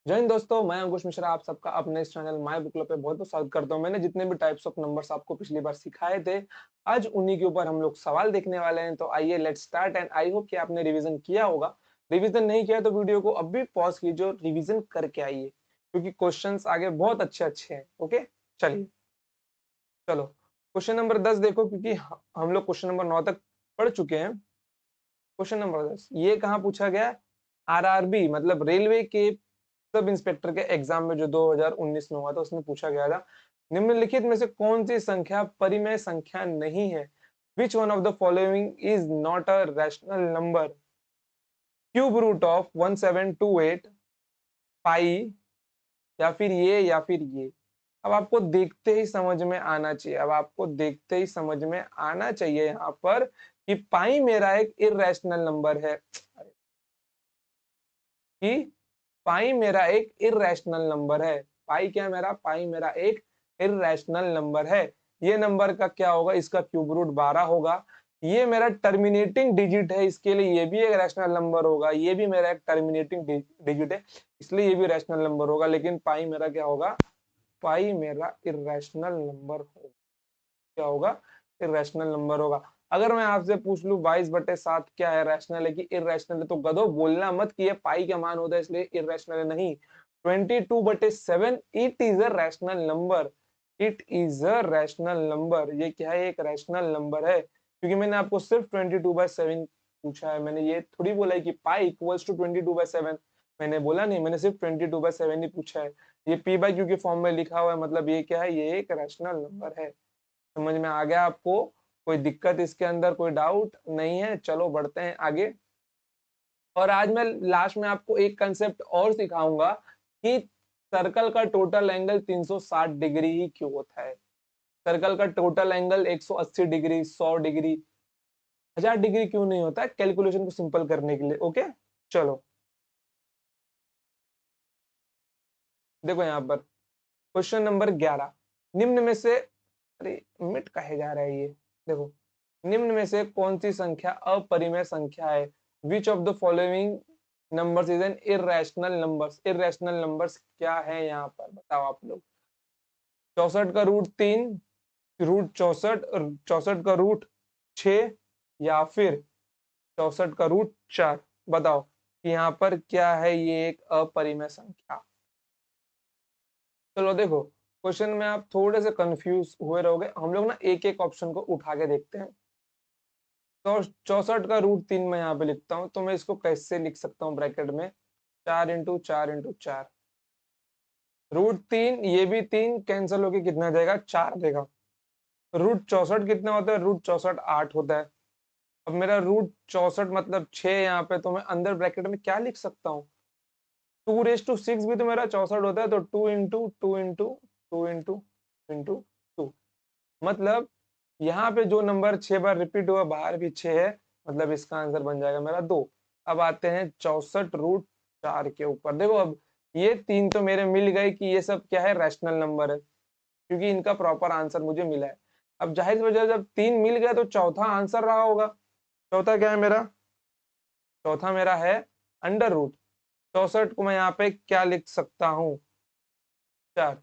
जय हिंद दोस्तों, मैं अंकुश मिश्रा आप सबका अपने इस चैनल माय बुक क्लब पे बहुत बहुत स्वागत करता हूं। मैंने जितने भी टाइप्स ऑफ नंबर्स आपको पिछली बार सिखाए थे, आज उन्हीं के ऊपर हम लोग सवाल देखने वाले हैं। तो आइए let's start and I hope कि आपने रिवीजन किया होगा। रिवीजन नहीं किया तो वीडियो को अभी पॉज कीजिए और रिवीजन करके आइए, क्योंकि क्वेश्चंस आगे बहुत अच्छे अच्छे हैं। ओके, चलिए चलो क्वेश्चन नंबर 10 देखो, क्योंकि हम लोग क्वेश्चन नंबर 9 तक पढ़ चुके हैं। क्वेश्चन नंबर 10 ये कहाँ पूछा गया? आरआरबी मतलब रेलवे के सब इंस्पेक्टर के एग्जाम में जो 2019 में हुआ था, उसमें पूछा गया था निम्नलिखित में से कौन सी संख्या परिमेय संख्या नहीं है? Which one of the following is not a rational number? Cube root of 1728, pi, या फिर ये या फिर ये। अब आपको देखते ही समझ में आना चाहिए, अब आपको देखते ही समझ में आना चाहिए यहाँ पर कि पाई मेरा एक इरेशनल नंबर है, कि पाई मेरा एक इरेशनल नंबर है। पाई क्या है मेरा? पाई मेरा एक इरेशनल नंबर है। ये नंबर का क्या होगा? इसका क्यूब रूट 12 होगा। ये मेरा टर्मिनेटिंग डिजिट है, इसके लिए ये भी एक रैशनल नंबर होगा। ये भी मेरा एक टर्मिनेटिंग डिजिट है, इसलिए ये भी रैशनल नंबर होगा। लेकिन पाई मेरा क्या होगा? पाई मेरा इरेशनल नंबर होगा। क्या होगा? इरेशनल नंबर होगा। अगर मैं आपसे पूछ लूं 22/7 क्या है? रैशनल है कि इरेशनल है? तो गधो बोलना मत कि ये पाई का मान होता है इसलिए इरेशनल है। नहीं, 22/7 it is a rational number. It is a rational number. ये क्या है? एक रैशनल नंबर है, क्योंकि मैंने आपको सिर्फ 22/7 पूछा है। मैंने ये थोड़ी बोला है कि पाई इक्वल्स टू 22/7। मैंने बोला नहीं, मैंने सिर्फ 22/7 ही पूछा है। ये पी बाई क्यू की फॉर्म में लिखा हुआ है, मतलब ये क्या है? ये एक रैशनल नंबर है। समझ में आ गया आपको? कोई दिक्कत इसके अंदर, कोई डाउट नहीं है? चलो बढ़ते हैं आगे। और आज मैं लास्ट में आपको एक कंसेप्ट और सिखाऊंगा कि सर्कल का टोटल एंगल 360 डिग्री ही क्यों होता है। सर्कल का total angle 180 degree, 100 degree, 1000 degree क्यों नहीं होता है? कैलकुलेशन को सिंपल करने के लिए। ओके, चलो देखो यहाँ पर क्वेश्चन नंबर 11। निम्न में से, अरे मिट कहे जा रहा है ये, देखो निम्न में से कौन सी संख्या अपरिमेय संख्या है? Which of the following numbers is an irrational numbers? Irrational numbers क्या है यहाँ पर बताओ आप लोग। 64 का रूट 3, रूट 64, 64 का रूट 6, या फिर 64 का रूट 4। बताओ कि यहाँ पर क्या है? ये एक अपरिमेय संख्या। चलो देखो, क्वेश्चन में आप थोड़े से कंफ्यूज हुए रहोगे। हम लोग ना एक एक ऑप्शन को उठा के देखते हैं। तो 64 का रूट 3 मैं यहाँ पे लिखता हूँ, तो मैं इसको कैसे लिख सकता हूँ ब्रैकेट में? 4 × 4 × 4। रूट 3, ये भी 3 कैंसिल होके कितना देगा? 4 देगा। रूट 64 कितना होता है? रूट 64 8 होता है। अब मेरा रूट 64 मतलब 6 यहाँ पे, तो मैं अंदर ब्रैकेट में क्या लिख सकता हूँ? 2�6 × भी तो मेरा 64 होता है, तो 2 × 2 × 2 × 2 मतलब यहाँ पे जो नंबर 6 बार रिपीट हुआ, बाहर भी 6 है, मतलब इसका आंसर बन जाएगा मेरा 2। अब आते हैं 64 रूट 4 के ऊपर। देखो अब ये 3 तो मेरे मिल गए कि ये सब क्या है? रैशनल नंबर है, क्योंकि इनका प्रॉपर आंसर मुझे मिला है। अब जाहिर सी वजह, जब 3 मिल गया तो चौथा आंसर रहा होगा। चौथा क्या है मेरा? चौथा मेरा है अंडर रूट। 64 को मैं यहाँ पे क्या लिख सकता हूँ? 4।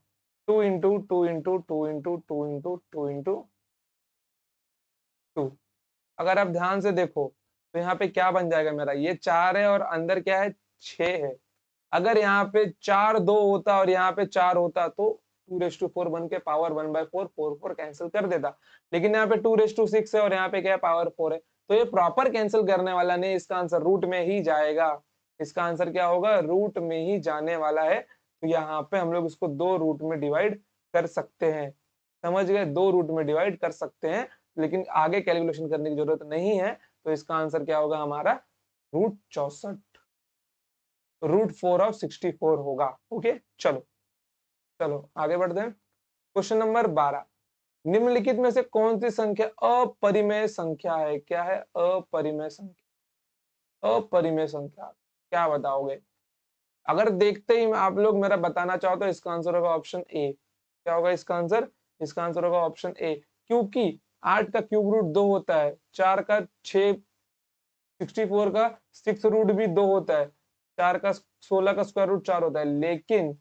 2 × 2 × 2 × 2 × 2 × 2। अगर आप ध्यान से देखो तो यहाँ पे क्या बन जाएगा मेरा? ये 4 है और अंदर क्या है? 6 है। अगर यहाँ पे 4 2 होता और यहाँ पे 4 होता तो 2⁴ बन के पावर 1/4, 4 कैंसिल कर देता। लेकिन यहाँ पे 2�6 है और यहाँ पे क्या है? पावर 4 है। तो ये प्रॉपर कैंसिल करने वाला नहीं, इसका आंसर रूट में ही जाएगा। इसका आंसर क्या होगा? रूट में ही जाने वाला है। तो यहाँ पे हम लोग इसको 2 रूट में डिवाइड कर सकते हैं। समझ गए? 2 रूट में डिवाइड कर सकते हैं, लेकिन आगे कैलकुलेशन करने की जरूरत नहीं है। तो इसका आंसर क्या होगा हमारा? रूट 64, √4 ऑफ 64 होगा। ओके, चलो चलो आगे बढ़ते हैं। Question number 12। निम्नलिखित में से कौन सी संख्या अपरिमेय संख्या है? क्या है? अपरिमेय संख्या। अपरिमेय संख्या क्या बताओगे? अगर देखते ही आप लोग मेरा बताना चाहो तो इसका आंसर होगा ऑप्शन ए। क्या होगा इसका आंसर? इसका आंसर होगा ऑप्शन ए, क्योंकि 8 का क्यूब रूट 2 होता है, 4 का 6, 64 का 6 रूट भी 2 होता है। 4 का 16 का स्क्वायर रूट 4 होता है, लेकिन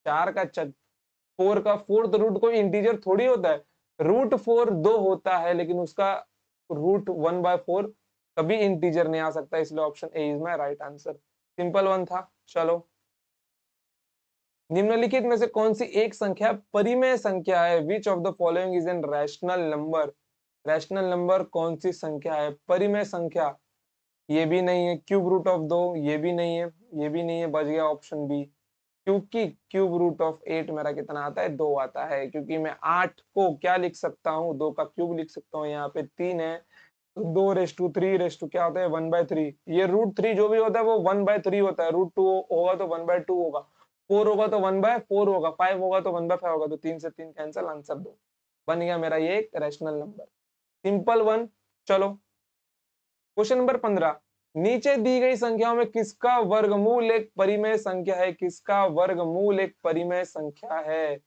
4 का 4 का फोर्थ रूट कोई इंटीजर थोड़ी होता है। रूट 4 2 होता है, लेकिन उसका रूट 1/4 कभी इंटीजर नहीं आ सकता, इसलिए option A is my right answer. Simple one था। चलो, निम्नलिखित में से कौन सी एक संख्या परिमेय संख्या है? Which of the following is an rational number? Rational number कौन सी संख्या है? परिमेय संख्या, ये भी नहीं है। क्यूब रूट ऑफ 2, ये भी नहीं है, ये भी नहीं है, बच गया ऑप्शन बी। क्योंकि क्यूब रूट ऑफ 8 मेरा कितना आता है? 2 आता है, क्योंकि मैं 8 को क्या लिख सकता हूँ? 2 का क्यूब लिख सकता हूँ, यहाँ पे 3 है, तो 2 रेस टू 3 रेस टू क्या होता है? 1/3। ये रूट 3 जो भी होता है वो 1/3 होता है। रूट 2 होगा तो 1/2 होगा, 4 होगा तो 1/4 होगा, 5 होगा तो 1/5 होगा, तो 3 से 3 कैंसिल, आंसर 2 बन गया मेरा ये एक रैशनल नंबर। Simple one. चलो, क्वेश्चन नंबर 15, नीचे दी गई संख्याओं में किसका वर्गमूल एक परिमेय संख्या है? किसका वर्गमूल एक परिमेय संख्या है?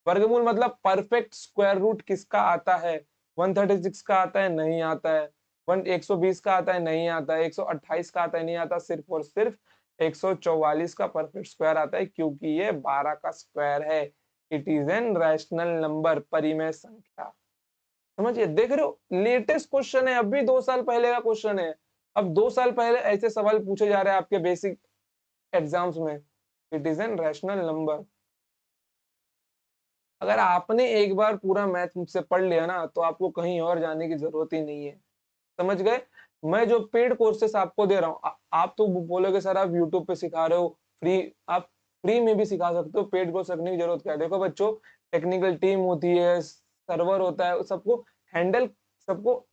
वर्गमूल मतलब परफेक्ट स्क्वायर रूट किसका आता है? 136 का आता है? नहीं आता है। 120 का आता है? नहीं आता है। 128 का आता है? नहीं आता। सिर्फ और सिर्फ 144 का परफेक्ट स्क्वायर आता है, क्योंकि ये 12 का स्क्वायर है। It is an rational number, परिमेय संख्या। समझिए, देख रहे हो, लेटेस्ट क्वेश्चन है, अभी 2 साल पहले का क्वेश्चन है। अब 2 साल पहले ऐसे सवाल पूछे जा रहे हैं आपके बेसिक एग्जाम्स में। It is an rational number. अगर आपने एक बार पूरा मैथ मुझसे पढ़ लिया ना, तो आपको कहीं और जाने की जरूरत ही नहीं है। समझ गए? मैं जो पेड कोर्सेस आपको दे रहा हूँ, आप तो बोलोगे सर आप यूट्यूब पे सिखा रहे हो फ्री, आप फ्री में भी सिखा सकते हो, पेड कोर्स रखने की जरूरत क्या है? देखो बच्चों, टेक्निकल टीम होती है, सर्वर होता है, हैंडल सबको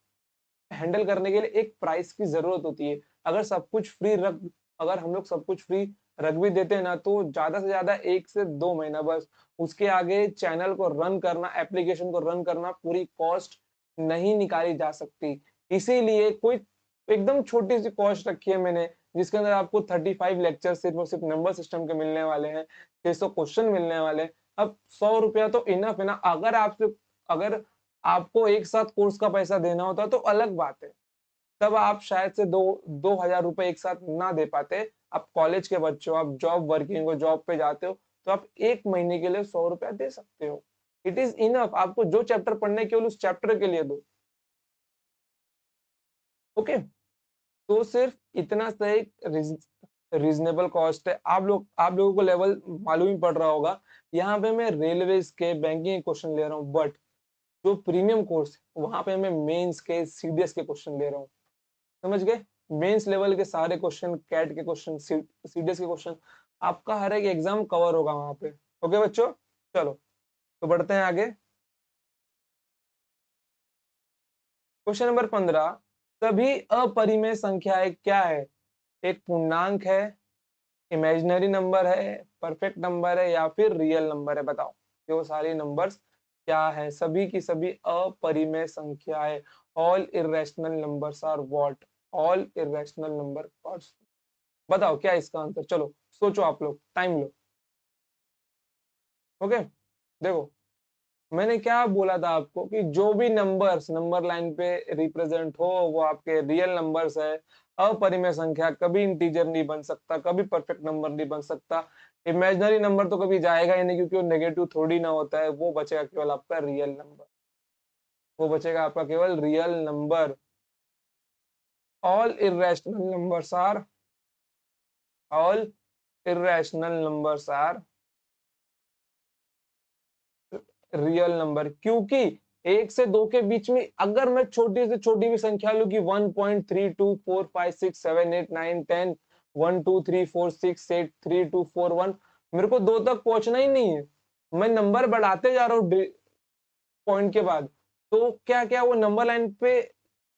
हैंडल करने के लिए एक प्राइस की जरूरत होती है। अगर सब कुछ फ्री रख अगर हम लोग सब कुछ फ्री रख भी देते हैं ना, तो ज्यादा से ज्यादा 1 से 2 महीना बस। उसके आगे चैनल को रन करना, एप्लीकेशन को रन करना, पूरी कॉस्ट नहीं निकाली जा सकती। इसीलिए कोई एकदम छोटी सी कॉस्ट रखी है मैंने, जिसके अंदर आपको 35 लेक्चर सिर्फ और सिर्फ नंबर सिस्टम के मिलने वाले हैं, 600 क्वेश्चन मिलने वाले हैं। अब 100 रुपया तो इनफ है ना। अगर आपको एक साथ कोर्स का पैसा देना होता तो अलग बात है, तब आप शायद से 2,000 रुपए एक साथ ना दे पाते। आप कॉलेज के बच्चे हो, आप जॉब वर्किंग हो, जॉब पे जाते हो, तो आप एक महीने के लिए 100 रुपया दे सकते हो। It is enough. आपको जो चैप्टर पढ़ने केवल उस चैप्टर के लिए दो। ओके, तो सिर्फ इतना सा एक रीजनेबल कॉस्ट है। आप लोगों को लेवल मालूम ही पड़ रहा होगा। यहाँ पे मैं रेलवेज के बैंकिंग क्वेश्चन ले रहा हूँ, बट जो प्रीमियम कोर्स है वहां पे मैं मेंस के, सीडीएस के क्वेश्चन ले रहा हूँ। समझ गए? मेंस लेवल के सारे क्वेश्चन, कैट के क्वेश्चन, सीडीएस के क्वेश्चन, आपका हर एक एग्जाम कवर होगा वहां पे। ओके बच्चों, चलो तो बढ़ते हैं आगे। क्वेश्चन नंबर 15, सभी अपरिमेय संख्याएं क्या है? एक पूर्णांक है, इमेजिनरी नंबर है, परफेक्ट नंबर है, या फिर रियल नंबर है? बताओ, ये वो सारी नंबर्स क्या है? सभी की सभी अपरिमेय संख्याएं। All irrational numbers are what? All irrational number. बताओ क्या इसका आंसर? चलो सोचो, आप लोग टाइम लो। ओके, देखो, मैंने क्या बोला था आपको कि जो भी नंबर्स नंबर लाइन पे रिप्रेजेंट हो वो आपके रियल नंबर्स है। अपरिमेय संख्या कभी इंटीजर नहीं बन सकता, कभी परफेक्ट नंबर नहीं बन सकता। इमेजिनरी नंबर तो कभी जाएगा ही नहीं, क्योंकि वो नेगेटिव थोड़ी ना होता है। वो बचेगा केवल आपका रियल नंबर, वो बचेगा आपका केवल real number. All irrational numbers are all irrational numbers are real number, क्योंकि 1 से 2 के बीच में अगर मैं छोटी से छोटी भी संख्या लूं कि 1.3245678910 123468324 मेरे को 2 तक पहुंचना ही नहीं है। मैं नंबर बढ़ाते जा रहा हूँ पॉइंट के बाद, तो क्या क्या वो नंबर लाइन पे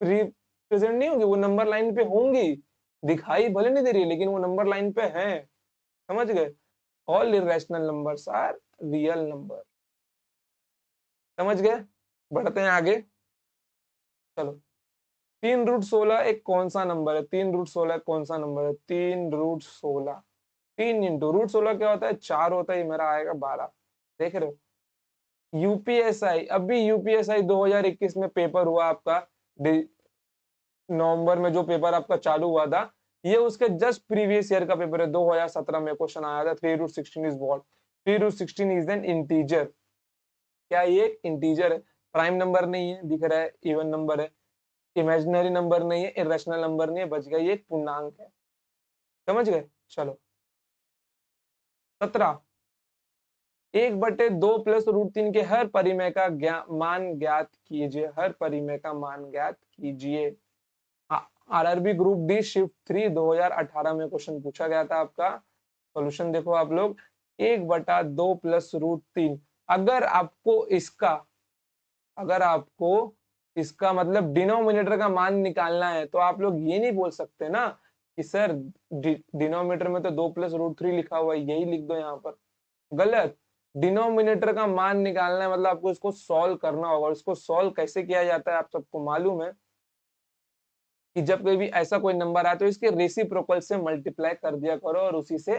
रिप्रेजेंट नहीं होंगी? वो नंबर लाइन पे होंगी, दिखाई भले नहीं दे रही, लेकिन वो नंबर लाइन पे है। समझ गए? All irrational numbers are real number. समझ गए? बढ़ते हैं आगे। चलो, 3√16 एक कौन सा नंबर है? 3√16 कौन सा नंबर है? 3√16, 3 × √16 क्या होता है? 4 होता है, ये मेरा आएगा 12। देख रहे हो? यूपीएसआई, अभी यूपीएसआई 2021 में पेपर हुआ आपका, नवंबर में जो पेपर आपका चालू हुआ था, ये उसके जस्ट प्रीवियस ईयर का पेपर है, 2017 में क्वेश्चन आया था। 3√16 is what? 3√16 is an integer. क्या ये एक इंटीजर है? प्राइम नंबर नहीं है, दिख रहा है, इवन नंबर है, इमेजिनरी नंबर नहीं है, इरेशनल नंबर नहीं है, बच गया, ये एक पूर्णांक है। समझ गए? चलो 17, 1/2 प्लस √3 के हर परिमेय का मान ज्ञात कीजिए। हर परिमेय का मान ज्ञात कीजिए। आरआरबी ग्रुप डी शिफ्ट 3 2018 में क्वेश्चन पूछा गया था आपका। सॉल्यूशन देखो आप लोग, 1/2 प्लस √3। अगर आपको इसका मतलब डिनोमिनेटर का मान निकालना है तो आप लोग ये नहीं बोल सकते ना कि सर डिनोमिनेटर में तो 2 प्लस √3 लिखा हुआ है, यही लिख दो यहाँ पर। गलत। डिनोमिनेटर का मान निकालना है मतलब आपको इसको सॉल्व करना होगा। इसको सॉल्व कैसे किया जाता है आप सबको मालूम है कि जब कोई भी ऐसा कोई नंबर आए तो इसके रेसिप्रोकल से मल्टीप्लाई कर दिया करो और उसी से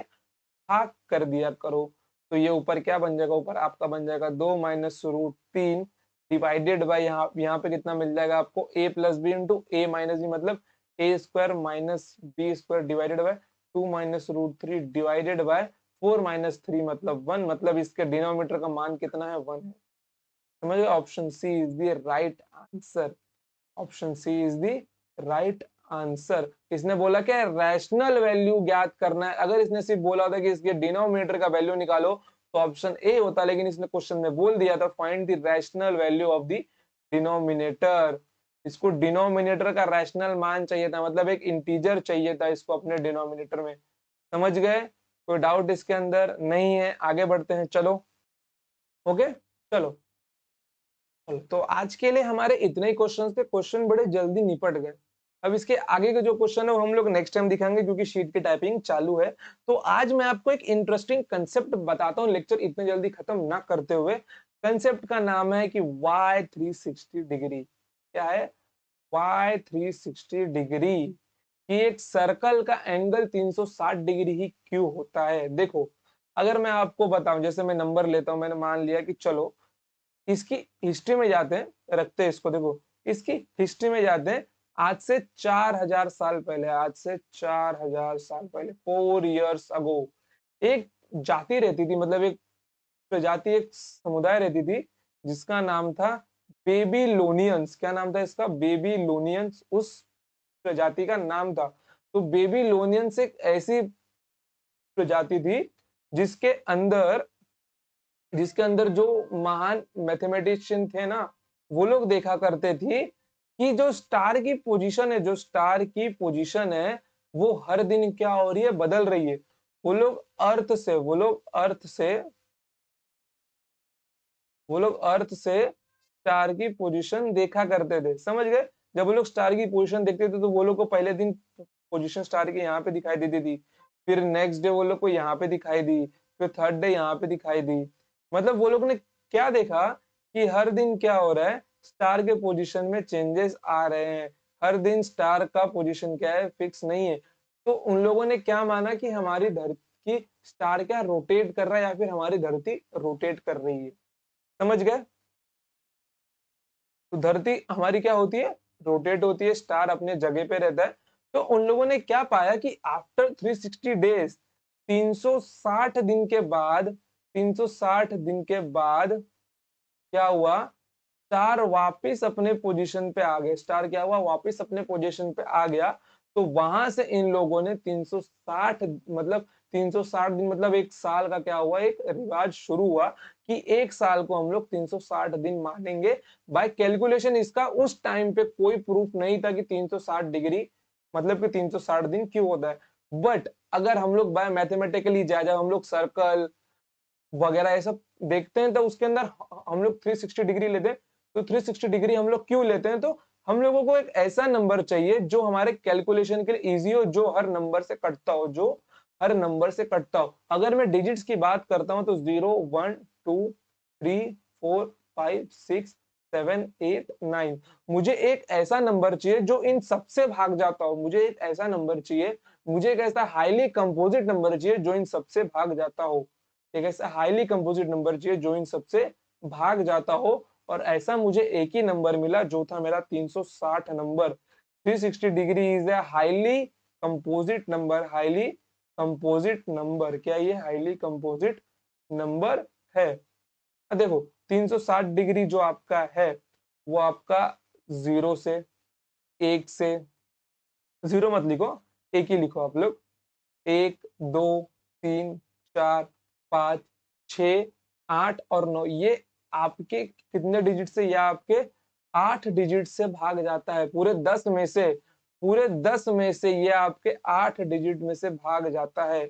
भाग कर दिया करो। तो ये ऊपर क्या बन जाएगा? ऊपर आपका बन जाएगा 2 माइनस √3 डिवाइडेड बाई यहाँ पे कितना मिल जाएगा आपको? a plus B into A minus B, मतलब a square minus B square divided by 2 minus √3 divided by 4 minus 3 मतलब 1। मतलब इसके डिनोमिनेटर का मान कितना है? 1 है। समझ गए? Option C is the right answer. Option C is the right answer. इसने बोला क्या? रैशनल वैल्यू ज्ञात करना है। अगर इसने सिर्फ बोला होता कि इसके डिनोमिनेटर का वैल्यू निकालो तो ऑप्शन ए होता, लेकिन इसने क्वेश्चन में बोल दिया था find the rational value of the denominator. इसको डिनोमिनेटर का रैशनल मान चाहिए था, मतलब एक इंटीजर चाहिए था इसको अपने डिनोमिनेटर में। समझ गए? कोई डाउट इसके अंदर नहीं है? आगे बढ़ते हैं, चलो। ओके, चलो। तो आज के लिए हमारे इतने ही क्वेश्चन थे। क्वेश्चन बड़े जल्दी निपट गए। अब इसके आगे के जो क्वेश्चन है वो हम लोग नेक्स्ट टाइम दिखाएंगे क्योंकि शीट की टाइपिंग चालू है। तो आज मैं आपको एक इंटरेस्टिंग कंसेप्ट बताता हूँ, लेक्चर इतने जल्दी खत्म ना करते हुए। कंसेप्ट का नाम है कि y360 डिग्री। क्या है? y360 डिग्री कि एक सर्कल का एंगल 360 डिग्री ही क्यों होता है। देखो, अगर मैं आपको बताऊं, जैसे मैं नंबर लेता हूं, मैंने मान लिया कि चलो इसकी हिस्ट्री में जाते हैं, रखते हैं इसको। देखो, इसकी हिस्ट्री में जाते हैं आज से 4000 साल पहले। आज से 4000 साल पहले, 4 years अगो, एक जाति रहती थी, मतलब एक प्रजाति, एक समुदाय रहती थी जिसका नाम था बेबीलोनियंस। क्या नाम था इसका? बेबीलोनियंस उस प्रजाति का नाम था। तो बेबीलोनियंस एक ऐसी प्रजाति थी जिसके अंदर जिसके अंदर जो महान मैथमेटिशियन थे ना, वो लोग देखा करते थे कि जो स्टार की पोजीशन है, वो हर दिन क्या हो रही है? बदल रही है। वो लोग अर्थ से स्टार की पोजीशन देखा करते थे। समझ गए? जब वो लोग स्टार की पोजीशन देखते थे तो वो लोग को पहले दिन पोजीशन स्टार की यहाँ पे दिखाई देती थी, फिर नेक्स्ट डे वो लोग को यहाँ पे दिखाई दी, फिर थर्ड डे यहाँ पे दिखाई दी। मतलब वो लोग ने क्या देखा कि हर दिन क्या हो रहा है? स्टार के पोजीशन में चेंजेस आ रहे हैं। हर दिन स्टार का पोजीशन क्या है? फिक्स नहीं है। तो उन लोगों ने क्या माना कि हमारी धरती, स्टार क्या रोटेट कर रहा है या फिर हमारी धरती रोटेट कर रही है। समझ गए? तो धरती हमारी क्या होती है? रोटेट होती है, स्टार अपने जगह पे रहता है। तो उन लोगों ने क्या पाया कि आफ्टर 360 डेज, 360 दिन के बाद, 360 दिन के बाद क्या हुआ? स्टार वापस अपने पोजीशन पे आ गए। स्टार क्या हुआ? वापस अपने पोजीशन पे आ गया। तो वहां से इन लोगों ने 360 मतलब 360 दिन मतलब एक साल का क्या हुआ? एक रिवाज शुरू हुआ कि एक साल को हम लोग 360 दिन मानेंगे। बाय कैलकुलेशन इसका उस टाइम पे कोई प्रूफ नहीं था कि 360 डिग्री मतलब कि 360 दिन क्यों होता है। बट अगर हम लोग बाय मैथमेटिकली जाए, जब हम लोग सर्कल वगैरह ये सब देखते हैं तो उसके अंदर हम लोग 360 डिग्री लेते हैं। तो 360 डिग्री हम लोग क्यों लेते हैं? तो हम लोगों को एक ऐसा नंबर चाहिए जो हमारे कैलकुलेशन के लिए इजी हो, जो हर नंबर से कटता हो, अगर मैं डिजिट्स की बात करता हूं तो 0 1 2 3 4 5 6 7 8 9, मुझे एक ऐसा नंबर चाहिए जो इन सबसे भाग जाता हो। मुझे एक ऐसा हाईली कंपोजिट नंबर चाहिए जो इन सबसे भाग जाता हो। एक ऐसा हाईली कंपोजिट नंबर चाहिए जो इन सबसे भाग जाता हो। और ऐसा मुझे एक ही नंबर मिला जो था मेरा 360 number. 360 degree is a highly composite number, highly composite number. क्या ये हाईली कंपोजिट नंबर है? देखो 360 डिग्री जो आपका है वो आपका 0 से, 1 से, 0 मत लिखो, 1 ही लिखो आप लोग। 1, 2, 3, 4, 5, 6, 8 और 9, ये आपके कितने डिजिट से? या आपके 8 डिजिट से भाग जाता है। पूरे 10 में से, पूरे 10 में से ये आपके 8 डिजिट में से भाग जाता है।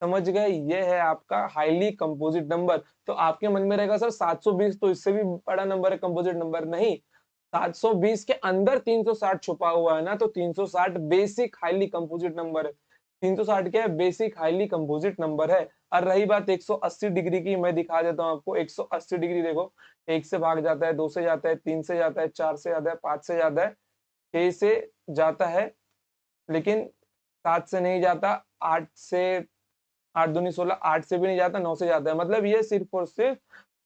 समझ गए? ये है आपका हाईली कंपोजिट नंबर। तो आपके मन में रहेगा सर 720 तो इससे भी बड़ा नंबर है कंपोजिट नंबर। नहीं, 720 के अंदर 360 छुपा हुआ है ना, तो 360 बेसिक हाईली कंपोजिट नंबर है। 360 क्या है? बेसिक हाईली कंपोजिट नंबर है। और रही बात 180 डिग्री की, मैं दिखा देता हूं आपको। 180 डिग्री देखो, 1 से भाग जाता है, 2 से जाता है, 3 से जाता है, 4 से जाता है, 5 से जाता है, 6 से जाता है, लेकिन 7 से नहीं जाता, 8 से, 8 दूनी 16, 8 से भी नहीं जाता, 9 से जाता है। मतलब ये सिर्फ और सिर्फ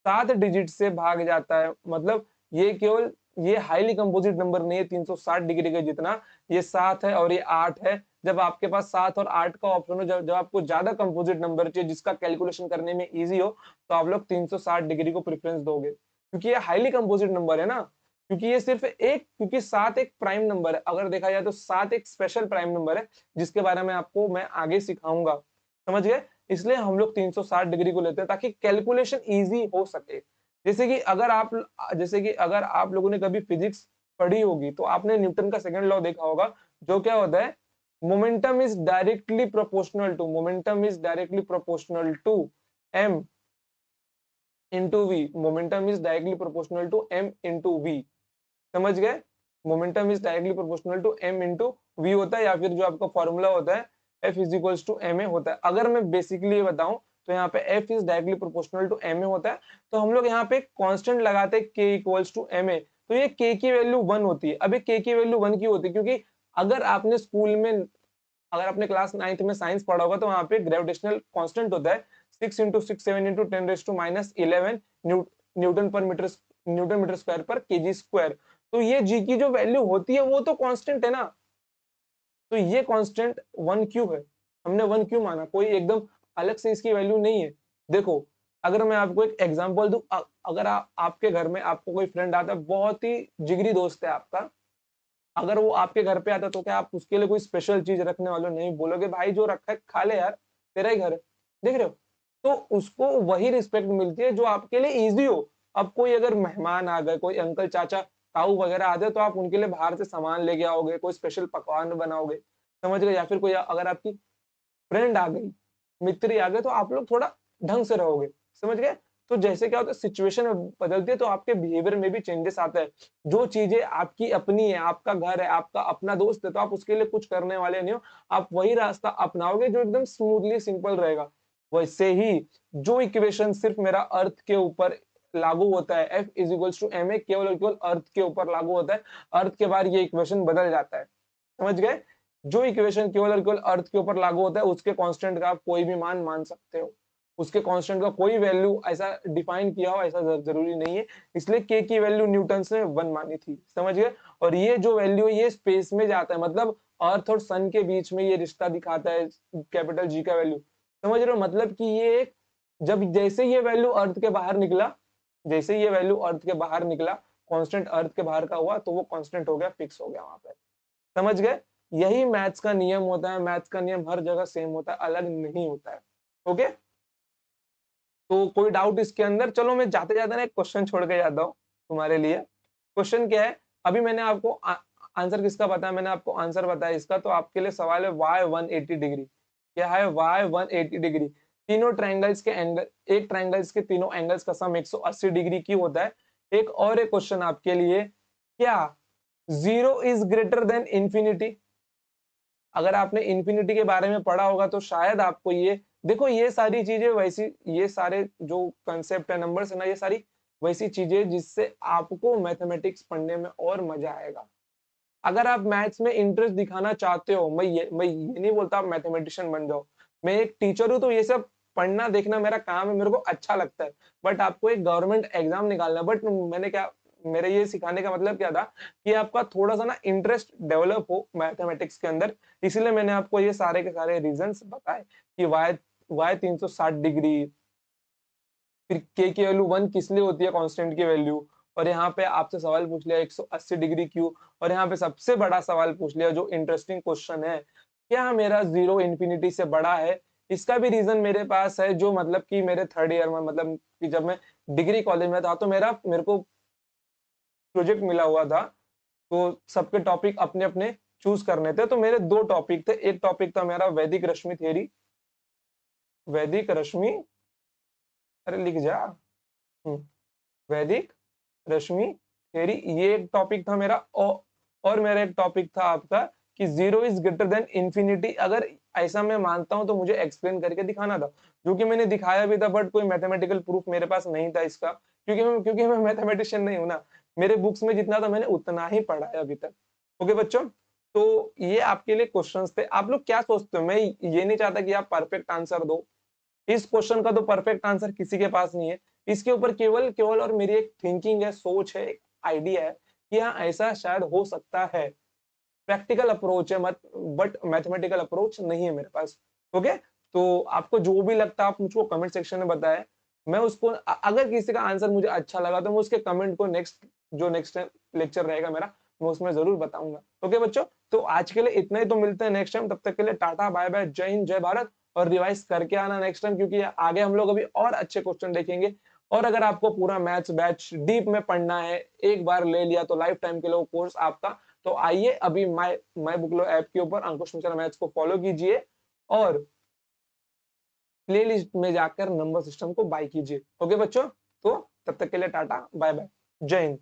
7 डिजिट से भाग जाता है। मतलब ये केवल, ये हाईली कंपोजिट नंबर नहीं है 360 डिग्री का जितना, ये 7 है और ये 8 है। जब आपके पास 7 और 8 का ऑप्शन हो, जब आपको ज्यादा कंपोजिट नंबर चाहिए जिसका कैलकुलेशन करने में इजी हो, तो आप लोग 360 डिग्री को प्रेफरेंस दोगे, क्योंकि ये हाईली कंपोजिट नंबर है ना। क्योंकि ये सिर्फ एक, क्योंकि 7 एक प्राइम नंबर है। अगर देखा जाए तो 7 एक स्पेशल प्राइम नंबर है, जिसके बारे में आपको मैं आगे सिखाऊंगा। समझ गए? इसलिए हम लोग 360 डिग्री को लेते हैं ताकि कैलकुलेशन इजी हो सके। जैसे कि अगर आप लोगों ने कभी फिजिक्स पढ़ी होगी तो आपने न्यूटन का सेकंड लॉ देखा होगा, जो क्या होता है? Momentum is directly proportional to, momentum is directly proportional to M into V. Momentum is directly proportional to M into V. समझ गए? Momentum is directly proportional to M into V होता है, या फिर जो आपका फॉर्मूला होता है F is equals to M A होता है। अगर मैं बेसिकली बताऊं तो यहाँ पे F is directly proportional to M A होता है। तो हम लोग यहाँ पे कांस्टेंट लगाते हैं के इक्वल्स टू एम ए, तो ये के की वैल्यू 1 होती है। अभी के की वैल्यू 1 क्यों होती है? क्योंकि अगर आपने स्कूल में, अगर आपने क्लास 9th में साइंस पढ़ा होगा तो वहां पे ग्रेविटेशनल कांस्टेंट होता है 6 इंटू 6 7 इंटू 10⁻11 न्यूटन पर मीटर, न्यूटन मीटर स्क्वायर पर केजी स्क्वायर। तो ये जी की जो वैल्यू होती है वो तो कांस्टेंट है ना। तो ये कांस्टेंट 1 क्यों है? हमने 1 क्यों माना? कोई एकदम अलग से इसकी वैल्यू नहीं है। देखो, अगर मैं आपको एक एग्जांपल दूं, अगर आपके घर में आपको कोई फ्रेंड आता है, बहुत ही जिगरी दोस्त है आपका, अगर वो आपके घर पे आता है तो क्या आप उसके लिए कोई स्पेशल चीज रखने वाले हो? नहीं, बोलोगे भाई जो रखा है खा ले यार, तेरा ही घर है। देख रहे हो? तो उसको वही रिस्पेक्ट मिलती है जो आपके लिए इजी हो। अब कोई अगर मेहमान आ गए, कोई अंकल चाचा ताऊ वगैरह आ जाए, तो आप उनके लिए बाहर से सामान लेके आओगे, कोई स्पेशल पकवान बनाओगे। समझ गए? या फिर कोई अगर आपकी फ्रेंड आ गई, मित्र आ गए, तो आप लोग थोड़ा ढंग से रहोगे। समझ गए? तो जैसे क्या होता है, सिचुएशन बदलती है तो आपके बिहेवियर में भी चेंजेस आता है। जो चीजें आपकी अपनी है, आपका घर है, आपका अपना दोस्त है, तो आप उसके लिए कुछ करने वाले नहीं हो। आप वही रास्ता अपनाओगे जो एकदम स्मूथली सिंपल रहेगा। वैसे ही जो इक्वेशन सिर्फ मेरा अर्थ के ऊपर लागू होता है, F is equals to M A, केवल और केवल अर्थ के ऊपर लागू होता है। अर्थ के बाद ये इक्वेशन बदल जाता है। समझ गए? जो इक्वेशन केवल और केवल अर्थ के ऊपर लागू होता है, उसके कांस्टेंट का आप कोई भी मान मान सकते हो। उसके कांस्टेंट का कोई वैल्यू ऐसा डिफाइन किया हो ऐसा जरूरी नहीं है। इसलिए के की वैल्यू न्यूटन ने 1 मानी थी। समझ गए? और ये जो वैल्यू है ये स्पेस में जाता है, मतलब अर्थ और सन के बीच में ये रिश्ता दिखाता है कैपिटल जी का वैल्यू। समझ रहे हो? मतलब कि ये एक, जब जैसे ये वैल्यू अर्थ के बाहर निकला, जैसे ये वैल्यू अर्थ के बाहर निकला, कांस्टेंट अर्थ के बाहर का हुआ, तो वो कांस्टेंट हो गया, फिक्स हो गया वहां पे। समझ गए? यही मैथ्स का नियम होता है। मैथ्स का नियम हर जगह सेम होता है, अलग नहीं होता है। ओके? तो कोई डाउट इसके अंदर? चलो मैं जाते जाते ना एक क्वेश्चन छोड़ के जाता हूँ तुम्हारे लिए। क्वेश्चन क्या है? अभी मैंने आपको आंसर किसका बताया? मैंने आपको आंसर बताया इसका, तो आपके लिए सवाल है y 180 डिग्री। क्या है? y 180 degree. तीनों ट्रायंगल्स के एंगल, एक ट्रायंगल्स के तीनों एंगल्स का सम 180 डिग्री की होता है। एक और एक क्वेश्चन आपके लिए, क्या 0 इज ग्रेटर देन इंफिनिटी? अगर आपने इंफिनिटी के बारे में पढ़ा होगा तो शायद आपको ये, देखो ये सारी चीजें वैसी, ये सारे जो कंसेप्ट है, नंबर्स है ना, ये सारी वैसी चीजें जिससे आपको मैथमेटिक्स पढ़ने में और मजा आएगा। अगर आप मैथ्स में इंटरेस्ट दिखाना चाहते हो, मैं ये नहीं बोलता आप मैथमेटिशियन बन जाओ। मैं एक टीचर हूँ तो ये सब पढ़ना देखना मेरा काम है, मेरे को अच्छा लगता है। बट आपको एक गवर्नमेंट एग्जाम निकालना है। बट मेरे ये सिखाने का मतलब क्या था कि आपका थोड़ा सा ना इंटरेस्ट डेवलप हो मैथमेटिक्स के अंदर, इसलिए मैंने आपको ये सारे के सारे रीजंस बताए कि वाई 360 डिग्री, फिर के वैल्यू 1 किस लिए होती है कांस्टेंट की वैल्यू, और यहाँ पे आपसे सवाल पूछ लिया 180 डिग्री क्यों, और यहाँ पे सबसे बड़ा सवाल पूछ लिया जो इंटरेस्टिंग क्वेश्चन है, क्या मेरा जीरो इन्फिनिटी से बड़ा है। इसका भी रीजन मेरे पास है, जो मतलब कि मेरे थर्ड ईयर में, मतलब कि जब मैं डिग्री कॉलेज में था तो मेरे को प्रोजेक्ट मिला हुआ था, तो सबके टॉपिक अपने अपने चूज करने थे। तो मेरे दो टॉपिक थे, एक टॉपिक था मेरा वैदिक रश्मि थ्योरी, वैदिक रश्मि, अरे लिख जा, हम्म, वैदिक रश्मि थ्योरी, ये एक टॉपिक था मेरा। और मेरा एक टॉपिक था आपका कि zero is greater than infinity, अगर ऐसा मैं मानता हूं तो मुझे एक्सप्लेन करके दिखाना था, जो कि मैंने दिखाया भी था, बट कोई मैथमेटिकल प्रूफ मेरे पास नहीं था इसका, क्योंकि मैं मैथमेटिशियन नहीं हूं ना। मेरे बुक्स में जितना था मैंने उतना ही पढ़ा है अभी तक। ओके बच्चों, तो ये आपके लिए क्वेश्चंस थे। आप लोग क्या सोचते हो, मैं ये नहीं चाहता कि आप परफेक्ट आंसर दो, इस क्वेश्चन का तो परफेक्ट आंसर किसी के पास नहीं है। इसके ऊपर केवल केवल और मेरी एक थिंकिंग है, सोच है, एक आइडिया है कि हाँ ऐसा शायद हो सकता है। प्रैक्टिकल अप्रोच है मत, बट मैथमेटिकल अप्रोच नहीं है मेरे पास। ओके, तो आपको जो भी लगता है आप मुझको कमेंट सेक्शन में बताएं, मैं उसको अगर किसी का आंसर मुझे अच्छा लगा तो मैं उसके कमेंट को नेक्स्ट लेक्चर रहेगा मेरा, मैं उसमें जरूर बताऊंगा। ओके बच्चों, तो आज के लिए इतना ही, तो मिलते हैं नेक्स्ट टाइम, तब तक के लिए टाटा बाय बाय, जय हिंद जय भारत। और रिवाइज करके आना नेक्स्ट टाइम, क्योंकि आगे हम लोग अभी और अच्छे क्वेश्चन देखेंगे। और अगर आपको पूरा मैथ्स बैच डीप में पढ़ना है, एक बार ले लिया तो लाइफ टाइम के लिए कोर्स आपका, तो आइए अभी माय बुकलो ऐप के ऊपर अंकुश मिश्रा मैथ्स को फॉलो कीजिए और प्लेलिस्ट में जाकर नंबर सिस्टम को बाय कीजिए। ओके बच्चों, तो तब तक के लिए टाटा बाय बाय, जय हिंद।